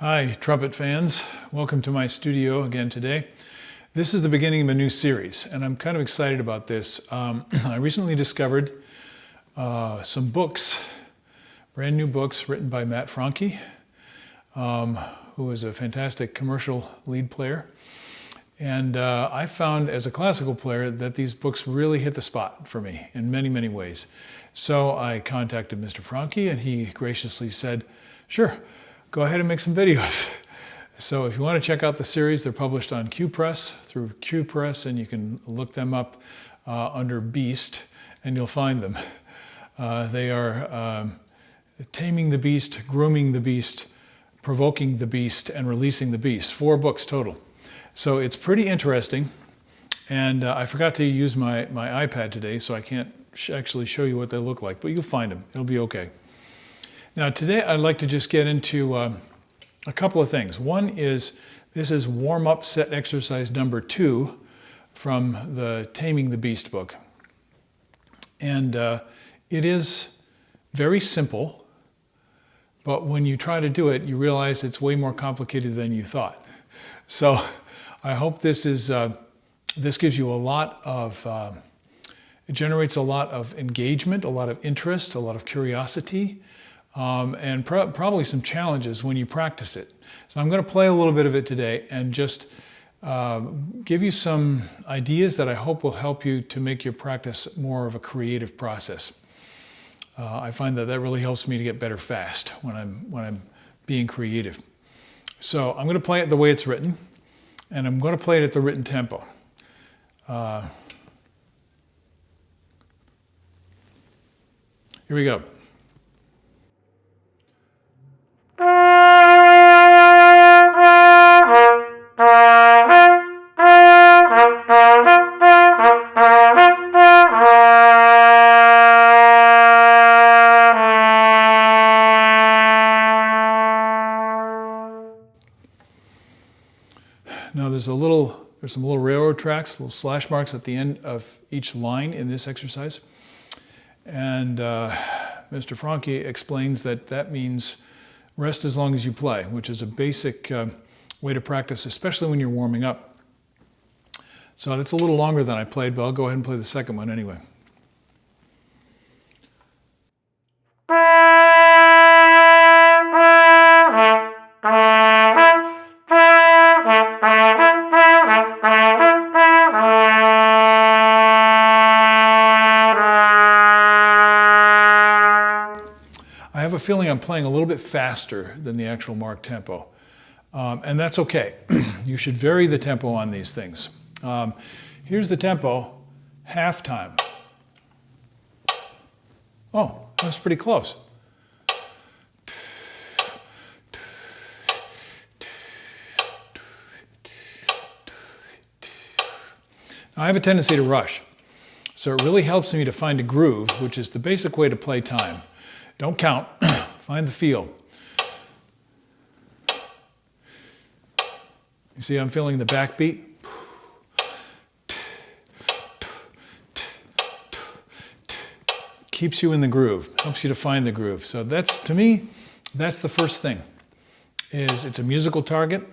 Hi, trumpet fans. Welcome to my studio again today. This is the beginning of a new series, and I'm kind of excited about this. I recently discovered some books, brand new books written by Matt Franke, who is a fantastic commercial lead player. And I found as a classical player that these books really hit the spot for me in many, many ways. So I contacted Mr. Franke, and he graciously said, sure, go ahead and make some videos. So if you want to check out the series, they're published on through QPress, and you can look them up under Beast, and you'll find them. They are Taming the Beast, Grooming the Beast, Provoking the Beast, and Releasing the Beast. 4 books total. So it's pretty interesting, and I forgot to use my iPad today, so I can't actually show you what they look like, but you'll find them. It'll be okay. Now today I'd like to just get into a couple of things. One is, this is warm-up set exercise number 2 from the Taming the Beast book. And it is very simple, but when you try to do it, you realize it's way more complicated than you thought. So I hope this gives you a lot of, it generates a lot of engagement, a lot of interest, a lot of curiosity, and probably some challenges when you practice it. So I'm going to play a little bit of it today and just give you some ideas that I hope will help you to make your practice more of a creative process. I find that really helps me to get better fast when I'm being creative. So I'm going to play it the way it's written, and I'm going to play it at the written tempo. Here we go. Now there's some little railroad tracks, little slash marks at the end of each line in this exercise. And Mr. Franke explains that means rest as long as you play, which is a basic way to practice, especially when you're warming up. So it's a little longer than I played, but I'll go ahead and play the second one anyway. I have a feeling I'm playing a little bit faster than the actual marked tempo, and that's okay. You should vary the tempo on these things. Here's the tempo, half time. Oh, that's pretty close. Now, I have a tendency to rush, so it really helps me to find a groove, which is the basic way to play time. Don't count, find the feel. You see, I'm feeling the backbeat. Keeps you in the groove, helps you to find the groove. So to me, that's the first thing, it's a musical target.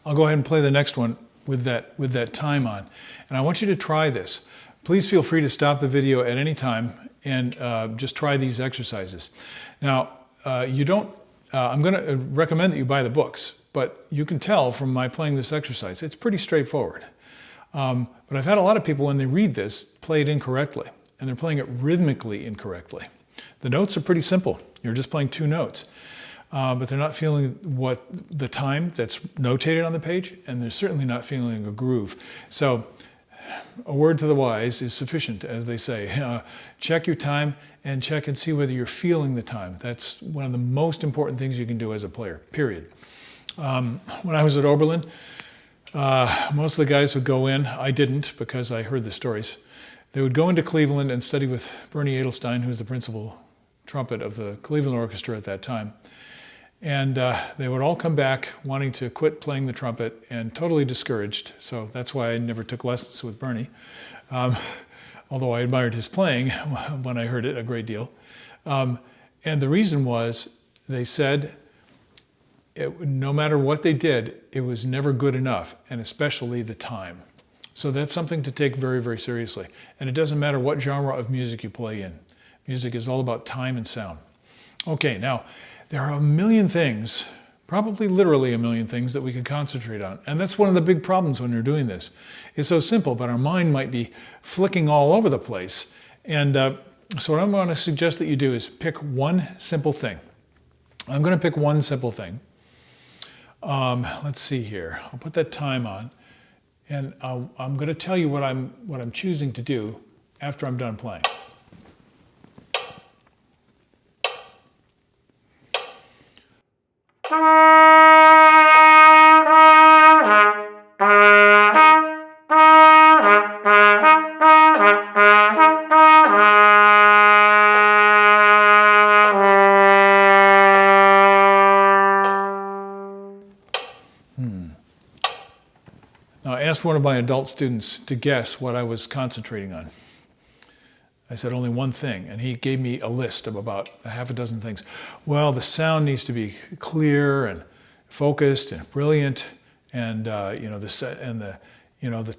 I'll go ahead and play the next one with that time on. And I want you to try this. Please feel free to stop the video at any time and just try these exercises. Now, I'm going to recommend that you buy the books, but you can tell from my playing this exercise, it's pretty straightforward. But I've had a lot of people, when they read this, play it incorrectly, and they're playing it rhythmically incorrectly. The notes are pretty simple. You're just playing 2 notes, but they're not feeling the time that's notated on the page, and they're certainly not feeling a groove. So a word to the wise is sufficient, as they say. Check your time and check and see whether you're feeling the time. That's one of the most important things you can do as a player, period. When I was at Oberlin, most of the guys would go in. I didn't, because I heard the stories. They would go into Cleveland and study with Bernie Adelstein, who was the principal trumpet of the Cleveland Orchestra at that time. And they would all come back wanting to quit playing the trumpet and totally discouraged. So that's why I never took lessons with Bernie, although I admired his playing when I heard it a great deal. And the reason was, they said, no matter what they did, it was never good enough, and especially the time. So that's something to take very, very seriously. And it doesn't matter what genre of music you play in. Music is all about time and sound. Okay, now, there are a million things, probably literally a million things that we can concentrate on. And that's one of the big problems when you're doing this. It's so simple, but our mind might be flicking all over the place. And so what I'm going to suggest that you do is pick one simple thing. I'm going to pick one simple thing. Let's see here. I'll put that time on, and I'm going to tell you what I'm choosing to do after I'm done playing. Now, I asked one of my adult students to guess what I was concentrating on. I said only one thing, and he gave me a list of about a half a dozen things. Well, the sound needs to be clear and focused and brilliant, and the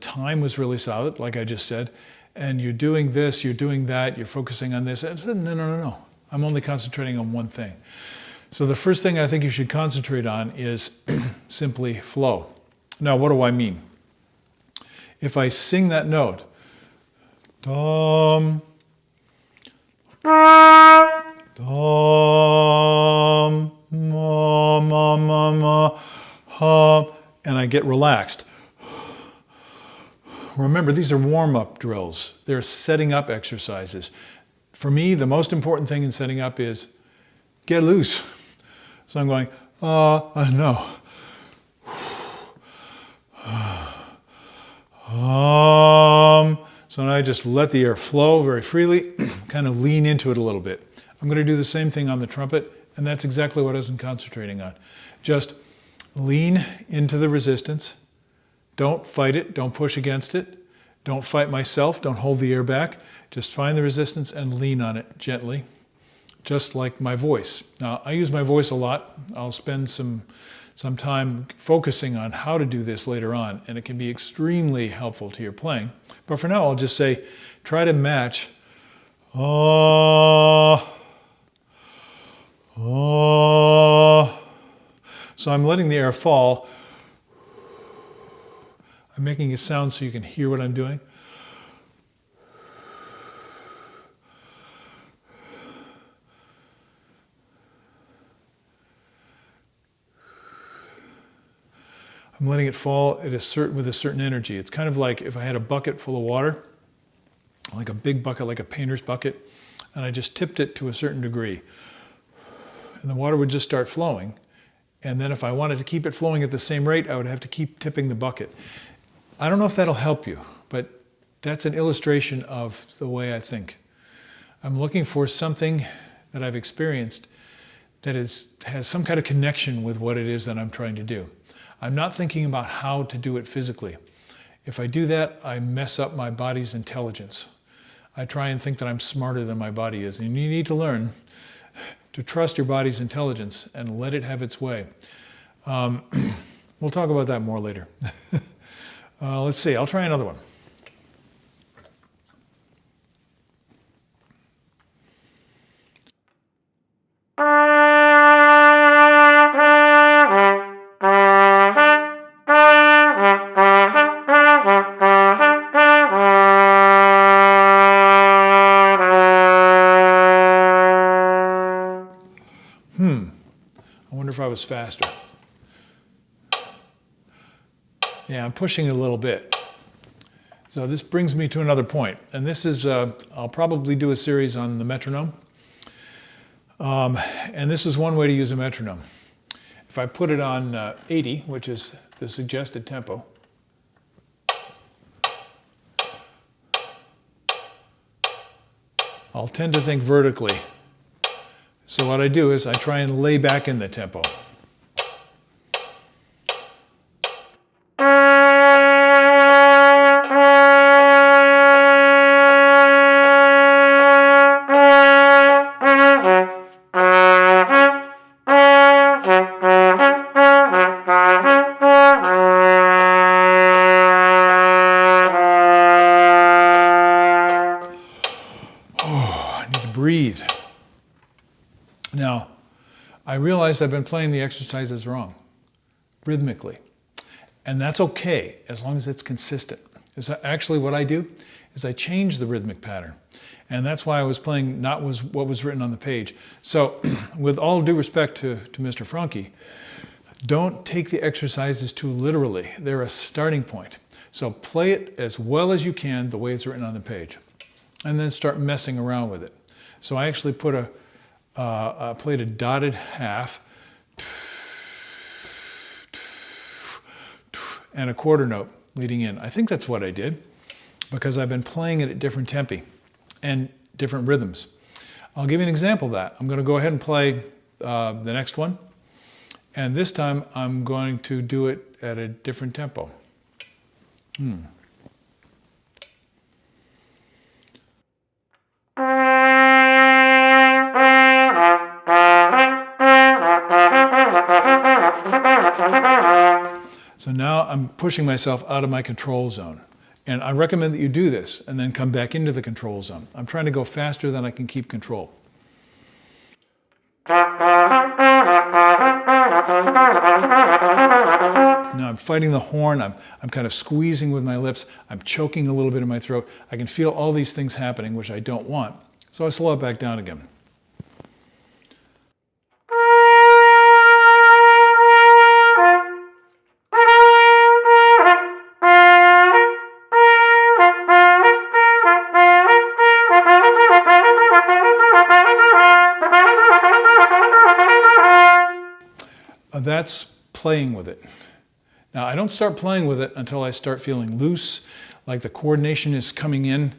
time was really solid, like I just said. And you're doing this, you're doing that, you're focusing on this. I said, no. I'm only concentrating on one thing. So the first thing I think you should concentrate on is simply flow. Now, what do I mean? If I sing that note, dum, dum, ma, ma, ma, ma, hum, and I get relaxed. Remember, these are warm-up drills. They're setting up exercises. For me, the most important thing in setting up is get loose. So I'm going, no. So now I just let the air flow very freely, kind of lean into it a little bit. I'm going to do the same thing on the trumpet, and that's exactly what I was concentrating on. Just lean into the resistance. Don't fight it. Don't push against it. Don't fight myself. Don't hold the air back. Just find the resistance and lean on it gently, just like my voice. Now, I use my voice a lot. I'll spend some time focusing on how to do this later on, and it can be extremely helpful to your playing. But for now, I'll just say, try to match. So I'm letting the air fall. I'm making a sound so you can hear what I'm doing. I'm letting it fall with a certain energy. It's kind of like if I had a bucket full of water, like a big bucket, like a painter's bucket, and I just tipped it to a certain degree. And the water would just start flowing. And then if I wanted to keep it flowing at the same rate, I would have to keep tipping the bucket. I don't know if that'll help you, but that's an illustration of the way I think. I'm looking for something that I've experienced that has some kind of connection with what it is that I'm trying to do. I'm not thinking about how to do it physically. If I do that, I mess up my body's intelligence. I try and think that I'm smarter than my body is. And you need to learn to trust your body's intelligence and let it have its way. We'll talk about that more later. Let's see, I'll try another one. I wonder if I was faster. Yeah, I'm pushing it a little bit. So this brings me to another point. And this is, I'll probably do a series on the metronome. And this is one way to use a metronome. If I put it on 80, which is the suggested tempo, I'll tend to think vertically. So what I do is I try and lay back in the tempo. Now, I realized I've been playing the exercises wrong, rhythmically. And that's okay, as long as it's consistent. Actually, what I do is I change the rhythmic pattern. And that's why I was playing not what was written on the page. So, with all due respect to Mr. Franke, don't take the exercises too literally. They're a starting point. So play it as well as you can the way it's written on the page. And then start messing around with it. So I actually put played a dotted half and a quarter note leading in. I think that's what I did because I've been playing it at different tempi and different rhythms. I'll give you an example of that. I'm going to go ahead and play the next one. And this time I'm going to do it at a different tempo. So now I'm pushing myself out of my control zone. And I recommend that you do this and then come back into the control zone. I'm trying to go faster than I can keep control. Now I'm fighting the horn, I'm kind of squeezing with my lips, I'm choking a little bit in my throat. I can feel all these things happening, which I don't want. So I slow it back down again. That's playing with it. Now, I don't start playing with it until I start feeling loose, like the coordination is coming in,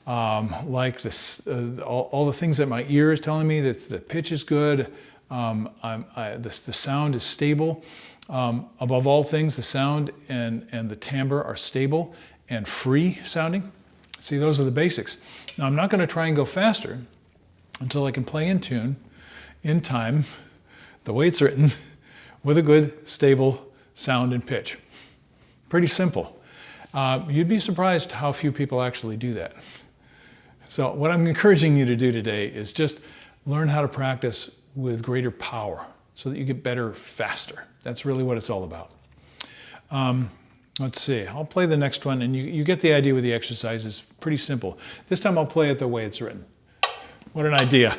like this, all the things that my ear is telling me that the pitch is good, the sound is stable. Above all things, the sound and the timbre are stable and free sounding. See, those are the basics. Now, I'm not going to try and go faster until I can play in tune, in time, the way it's written, with a good, stable sound and pitch. Pretty simple. You'd be surprised how few people actually do that. So what I'm encouraging you to do today is just learn how to practice with greater power so that you get better faster. That's really what it's all about. Let's see, I'll play the next one and you get the idea with the exercises. Pretty simple. This time I'll play it the way it's written. What an idea.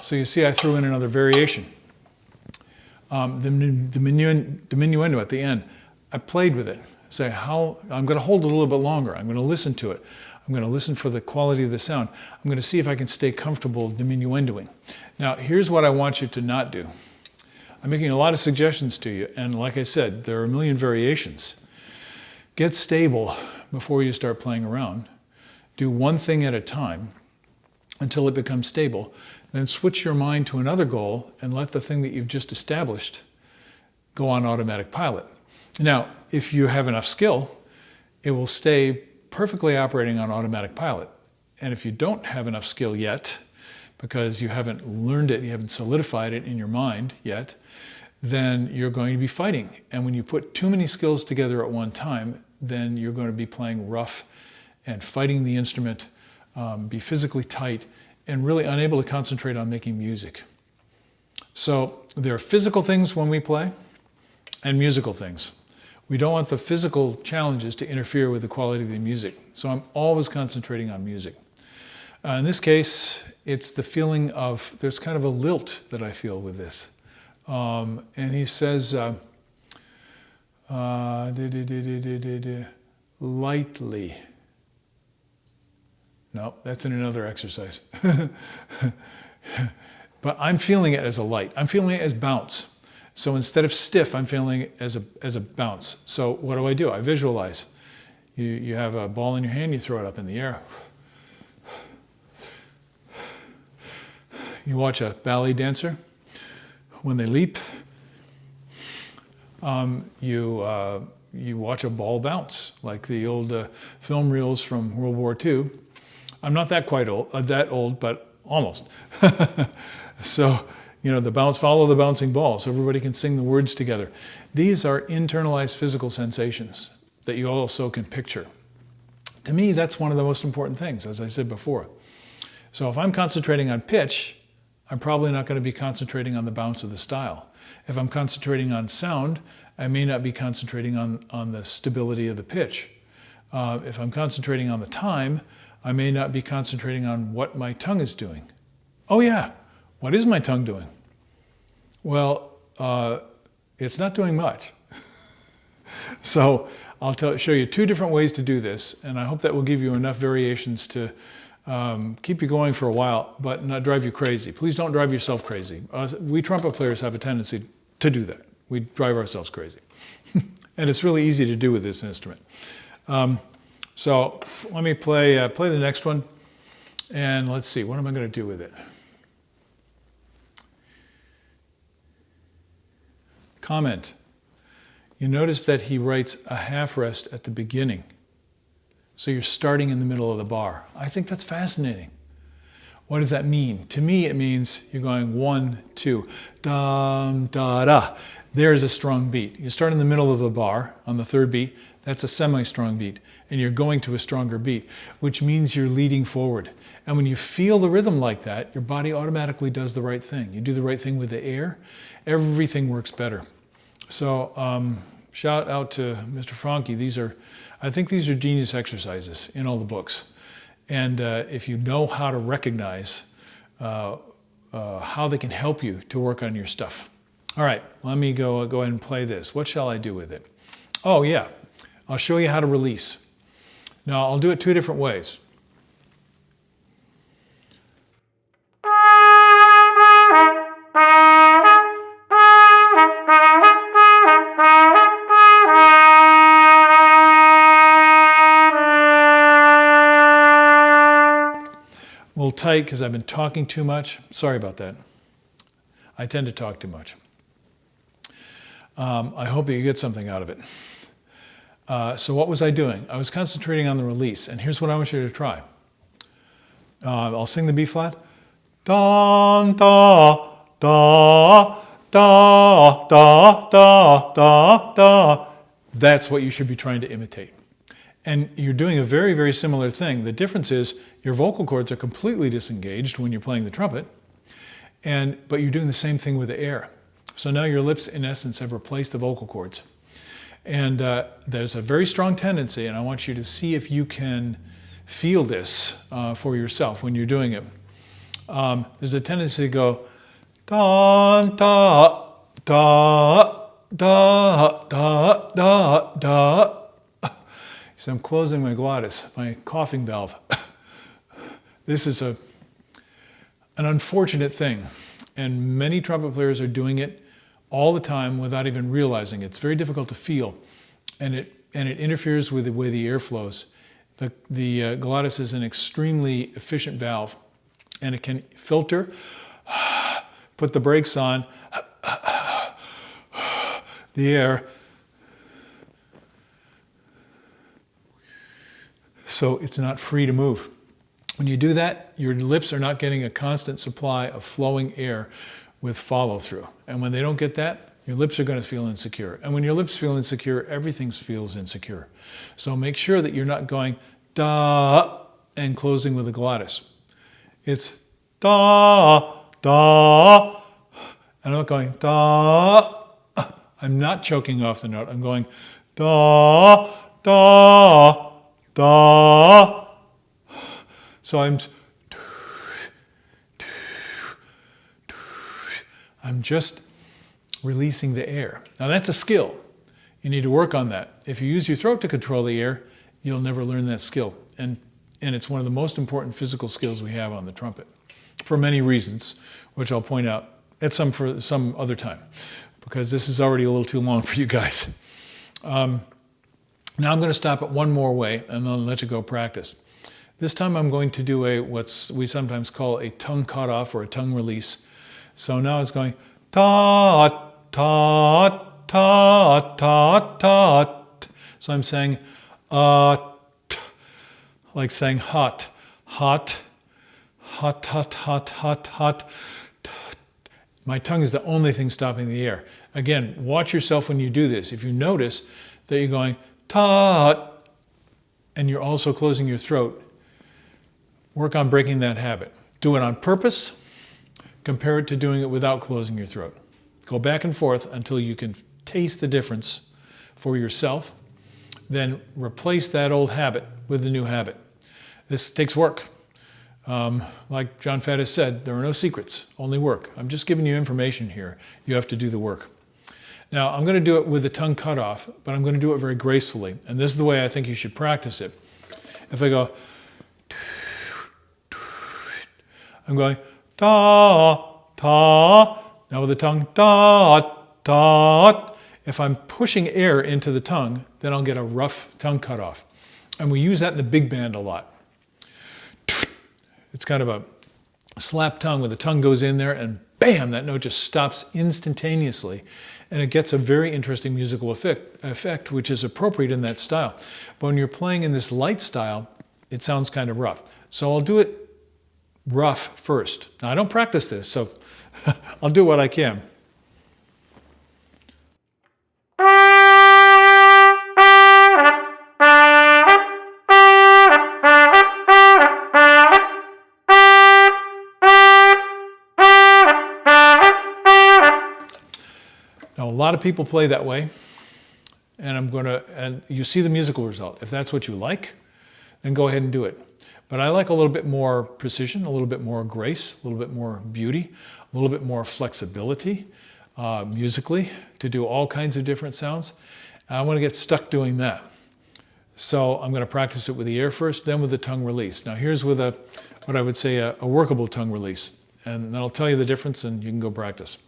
So you see I threw in another variation. The diminuendo at the end, I played with it. Say how, I'm going to hold it a little bit longer. I'm going to listen to it. I'm going to listen for the quality of the sound. I'm going to see if I can stay comfortable diminuendoing. Now here's what I want you to not do. I'm making a lot of suggestions to you, and like I said, there are a million variations. Get stable before you start playing around. Do one thing at a time until it becomes stable. Then switch your mind to another goal and let the thing that you've just established go on automatic pilot. Now, if you have enough skill, it will stay perfectly operating on automatic pilot. And if you don't have enough skill yet, because you haven't learned it, you haven't solidified it in your mind yet, then you're going to be fighting. And when you put too many skills together at one time, then you're going to be playing rough and fighting the instrument, be physically tight, and really unable to concentrate on making music. So there are physical things when we play and musical things. We don't want the physical challenges to interfere with the quality of the music. So I'm always concentrating on music. In this case, it's the feeling of, there's kind of a lilt that I feel with this. And he says, lightly. No, that's in another exercise. But I'm feeling it as a light. I'm feeling it as bounce. So instead of stiff, I'm feeling it as a bounce. So what do? I visualize. You have a ball in your hand, you throw it up in the air. You watch a ballet dancer. When they leap, you you watch a ball bounce, like the old film reels from World War II. I'm not that quite old, but almost. So, the bounce, follow the bouncing ball, so everybody can sing the words together. These are internalized physical sensations that you also can picture. To me, that's one of the most important things, as I said before. So if I'm concentrating on pitch, I'm probably not going to be concentrating on the bounce of the style. If I'm concentrating on sound, I may not be concentrating on the stability of the pitch. If I'm concentrating on the time, I may not be concentrating on what my tongue is doing. Oh yeah, what is my tongue doing? Well, it's not doing much. So I'll show you two different ways to do this, and I hope that will give you enough variations to keep you going for a while, but not drive you crazy. Please don't drive yourself crazy. We trumpet players have a tendency to do that. We drive ourselves crazy. And it's really easy to do with this instrument. So let me play the next one, and let's see, what am I going to do with it? Comment. You notice that he writes a half rest at the beginning. So you're starting in the middle of the bar. I think that's fascinating. What does that mean? To me, it means you're going 1, 2, dum, da, da. There's a strong beat. You start in the middle of the bar on the third beat. That's a semi-strong beat. And you're going to a stronger beat, which means you're leading forward. And when you feel the rhythm like that, your body automatically does the right thing. You do the right thing with the air, everything works better. So shout out to Mr. Franke. I think these are genius exercises in all the books. And if you know how to recognize how they can help you to work on your stuff. All right, let me go ahead and play this. What shall I do with it? Oh yeah, I'll show you how to release. Now I'll do it two different ways. A little tight because I've been talking too much. Sorry about that. I tend to talk too much. I hope that you get something out of it. So what was I doing? I was concentrating on the release, and here's what I want you to try. I'll sing the B flat. Da, da, da, da, da, da, da, da. That's what you should be trying to imitate. And you're doing a very, very similar thing. The difference is your vocal cords are completely disengaged when you're playing the trumpet, but you're doing the same thing with the air. So now your lips, in essence, have replaced the vocal cords. And there's a very strong tendency, and I want you to see if you can feel this for yourself when you're doing it. There's a tendency to go da, da, da, da, da, da, da. So I'm closing my glottis, my coughing valve. This is an unfortunate thing, and many trumpet players are doing it all the time without even realizing it. It's very difficult to feel, and it interferes with the way the air flows. The glottis is an extremely efficient valve, and it can filter, put the brakes on the air, so it's not free to move. When you do that, your lips are not getting a constant supply of flowing air with follow through. And when they don't get that, your lips are going to feel insecure. And when your lips feel insecure, everything feels insecure. So make sure that you're not going da and closing with a glottis. It's da, da, and I'm not going da. I'm not choking off the note. I'm going da, da, da. So I'm just releasing the air. Now that's a skill. You need to work on that. If you use your throat to control the air, you'll never learn that skill. And it's one of the most important physical skills we have on the trumpet, for many reasons, which I'll point out at some other time, because this is already a little too long for you guys. Now I'm going to stop it one more way, and then let you go practice. This time I'm going to do what we sometimes call a tongue cutoff or a tongue release. So now it's going ta, ta, ta, ta, ta, So I'm saying t, like saying hot, hot, hot, hot, hot, hot, hot. My tongue is the only thing stopping the air. Again, watch yourself when you do this. If you notice that you're going ta, and you're also closing your throat, work on breaking that habit. Do it on purpose. Compare it to doing it without closing your throat. Go back and forth until you can taste the difference for yourself. Then replace that old habit with the new habit. This takes work. Like John Faddis said, there are no secrets, only work. I'm just giving you information here. You have to do the work. Now, I'm going to do it with the tongue cut off, but I'm going to do it very gracefully. And this is the way I think you should practice it. If I go, I'm going, ta, ta. Now with the tongue, ta, ta. If I'm pushing air into the tongue, then I'll get a rough tongue cut off. And we use that in the big band a lot. It's kind of a slap tongue where the tongue goes in there and bam, that note just stops instantaneously. And it gets a very interesting musical effect, which is appropriate in that style. But when you're playing in this light style, it sounds kind of rough. So I'll do it rough first. Now I don't practice this, so I'll do what I can. Now, a lot of people play that way, and and you see the musical result. If that's what you like, then go ahead and do it. But I like a little bit more precision, a little bit more grace, a little bit more beauty, a little bit more flexibility musically to do all kinds of different sounds. I want to get stuck doing that. So I'm going to practice it with the air first, then with the tongue release. Now here's with what I would say a workable tongue release. And then I'll tell you the difference and you can go practice.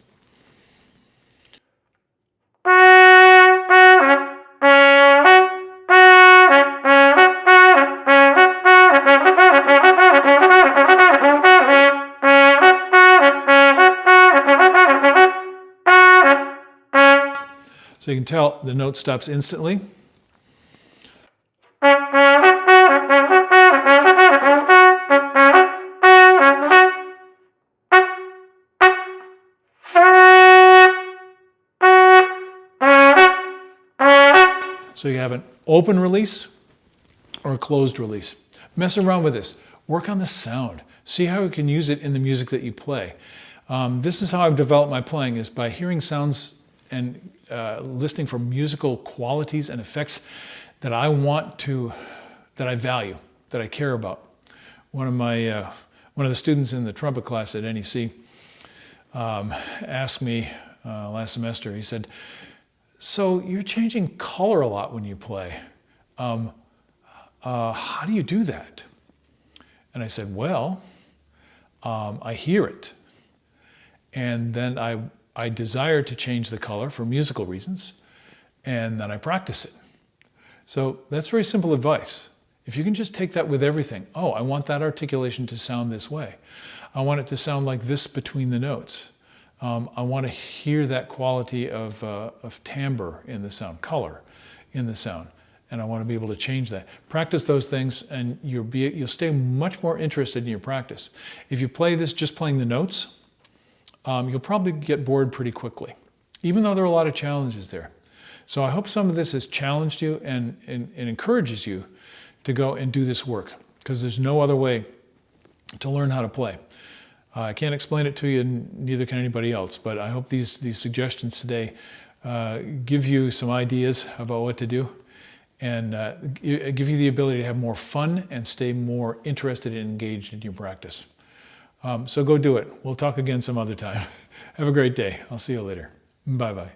So you can tell the note stops instantly. So you have an open release or a closed release. Mess around with this. Work on the sound. See how you can use it in the music that you play. This is how I've developed my playing, is by hearing sounds and listening for musical qualities and effects that I that I value, that I care about. One of the students in the trumpet class at NEC asked me last semester, he said, "So you're changing color a lot when you play. How do you do that?" And I said, "Well, I hear it. And then I desire to change the color for musical reasons, and then I practice it." So that's very simple advice. If you can just take that with everything. Oh, I want that articulation to sound this way. I want it to sound like this between the notes. I want to hear that quality of timbre in the sound, color in the sound, and I want to be able to change that. Practice those things, and you'll stay much more interested in your practice. If you play this just playing the notes, you'll probably get bored pretty quickly, even though there are a lot of challenges there. So I hope some of this has challenged you and encourages you to go and do this work, because there's no other way to learn how to play. I can't explain it to you, and neither can anybody else, but I hope these suggestions today give you some ideas about what to do, and give you the ability to have more fun and stay more interested and engaged in your practice. So go do it. We'll talk again some other time. Have a great day. I'll see you later. Bye-bye.